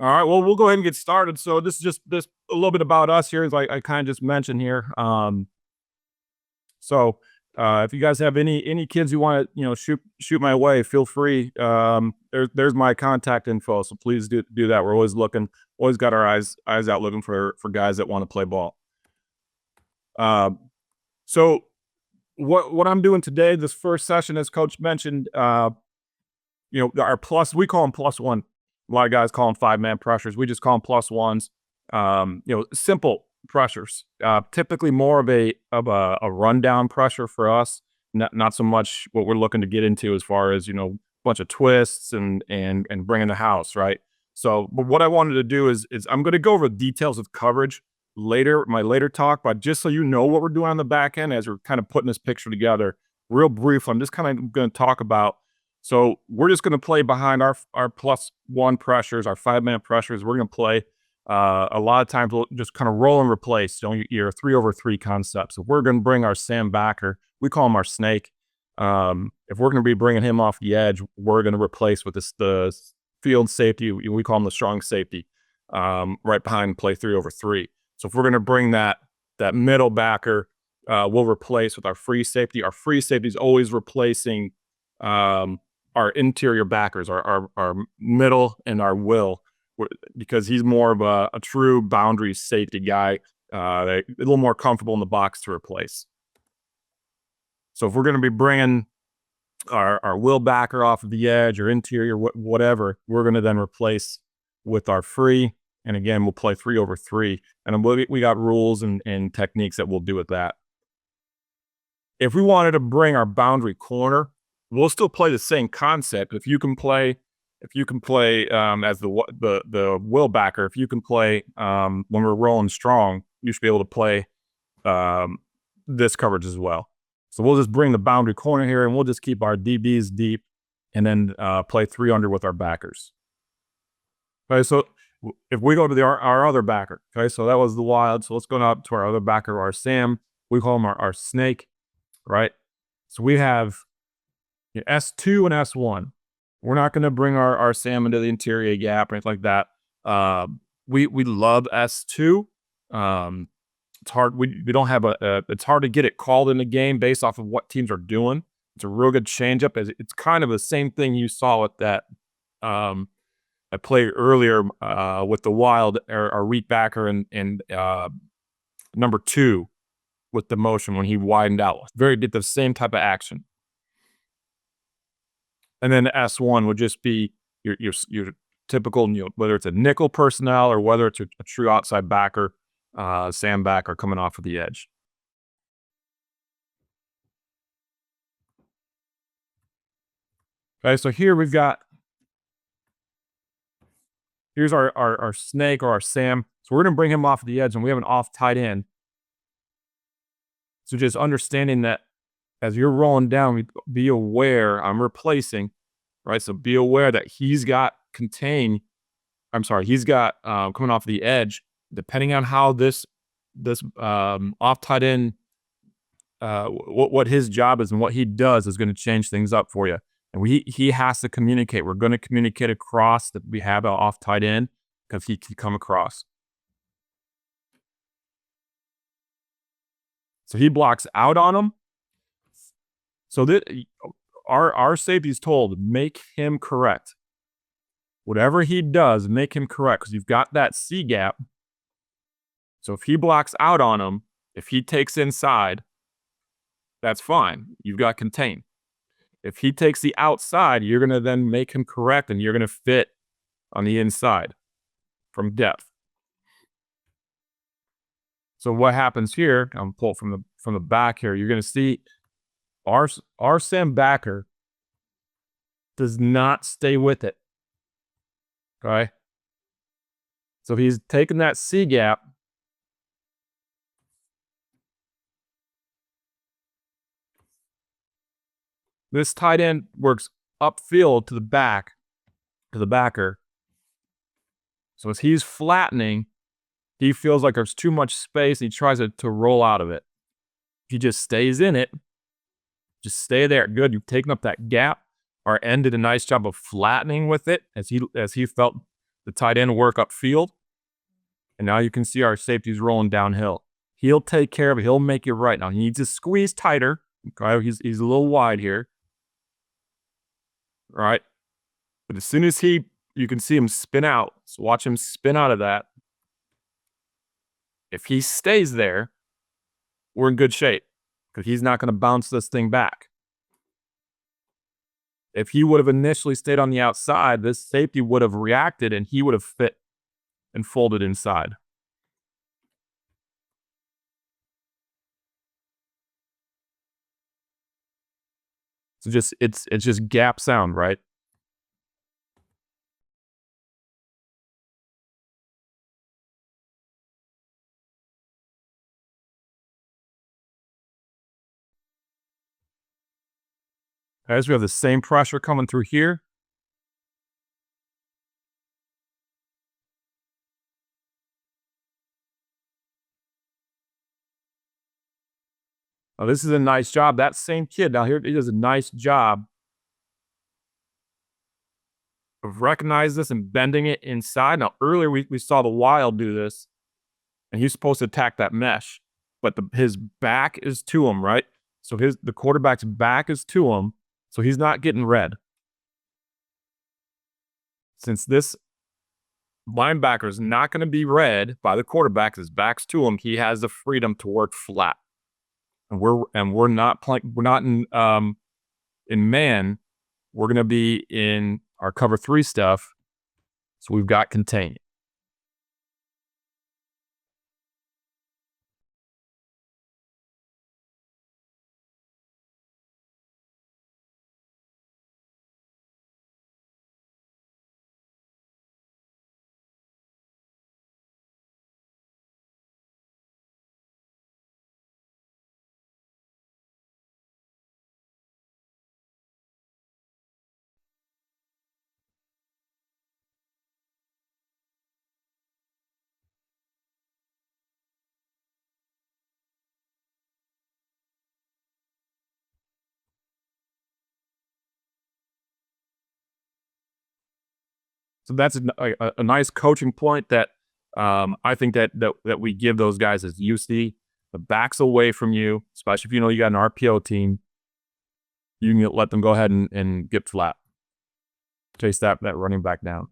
All right, well, we'll go ahead and get started. So this is just this a little bit about us here, as I kind of just mentioned here. So if you guys have any kids you want to shoot my way, feel free. There's my contact info, so please do that. We're always looking, always got our eyes out looking for guys that want to play ball. So what I'm doing today, this first session, as Coach mentioned, our plus, we call them plus one. A lot of guys call them 5-man pressures. We just call them plus ones. Simple pressures. Typically more of a rundown pressure for us. Not so much what we're looking to get into as far as a bunch of twists and bringing the house, right. So, but what I wanted to do is I'm going to go over the details of coverage later, my later talk, but just so you know what we're doing on the back end as we're kind of putting this picture together. Real brief, I'm just kind of going to talk about. So we're just going to play behind our plus one pressures, our 5-man pressures. We're going to play a lot of times we'll just kind of roll and replace. Your 3-over-3 concept. So we're going to bring our Sam backer. We call him our snake. If we're going to be bringing him off the edge, we're going to replace with the field safety. We call him the strong safety, right behind play 3-over-3. So if we're going to bring that middle backer, we'll replace with our free safety. Our free safety is always replacing our interior backers, our middle and our will, because he's more of a true boundary safety guy, a little more comfortable in the box to replace. So if we're going to be bringing our will backer off of the edge or interior, whatever, we're going to then replace with our free. And again, we'll play 3-over-3. And we got rules and techniques that we'll do with that. If we wanted to bring our boundary corner, we'll still play the same concept. If you can play as the will backer, if you can play when we're rolling strong, you should be able to play this coverage as well. So we'll just bring the boundary corner here, and we'll just keep our DBs deep, and then play 3 under with our backers. Okay, so if we go to our other backer, okay, so that was the wild. So let's go now to our other backer, our Sam. We call him our snake, right? So we have S2 and S1. We're not going to bring our Sam into the interior gap or anything like that. We love S2. It's hard. We don't have it's hard to get it called in the game based off of what teams are doing. It's a real good changeup. It's kind of the same thing you saw with that I played earlier with the Wild, our weak backer and number 2 with the motion when he widened out. Did the same type of action. And then S1 would just be your typical, whether it's a nickel personnel or whether it's a true outside backer, Sam backer coming off of the edge. Okay, so here we've got, here's our snake or our Sam. So we're going to bring him off the edge, and we have an off tight end. So just understanding that as you're rolling down, be aware, I'm replacing, right? So be aware that he's got coming off the edge, depending on how this off tight end, what his job is and what he does is going to change things up for you. And he has to communicate. We're going to communicate across that we have an off tight end because he can come across. So he blocks out on him. So that our safety's told, make him correct. Whatever he does, make him correct, because you've got that C gap. So if he blocks out on him, if he takes inside, that's fine. You've got contain. If he takes the outside, you're going to then make him correct, and you're going to fit on the inside from depth. So what happens here, I'm pull from the back here, you're going to see our Sam backer does not stay with it. Okay? So he's taking that C gap. This tight end works upfield to the backer. So as he's flattening, he feels like there's too much space, and he tries to roll out of it. If he just stays in it, just stay there. Good. You've taken up that gap. Our end did a nice job of flattening with it as he felt the tight end work upfield. And now you can see our safety's rolling downhill. He'll take care of it. He'll make it right. Now he needs to squeeze tighter. Okay, he's a little wide here. All right. But as soon as you can see him spin out. So watch him spin out of that. If he stays there, we're in good shape because he's not going to bounce this thing back. If he would have initially stayed on the outside, this safety would have reacted and he would have fit and folded inside. So it's just gap sound, right? As we have the same pressure coming through here. Now this is a nice job. That same kid now here, he does a nice job of recognizing this and bending it inside. Now earlier we saw the Wild do this, and he's supposed to attack that mesh, but his back is to him, right? So the quarterback's back is to him, so he's not getting read. Since this linebacker is not going to be read by the quarterback, his back's to him, he has the freedom to work flat. And we're not playing. We're not in man. We're going to be in our cover 3 stuff. So we've got contain. So that's a nice coaching point that I think that we give those guys as UC. The back's away from you, especially if you know you got an RPO team. You can let them go ahead and get flat. Chase that running back down.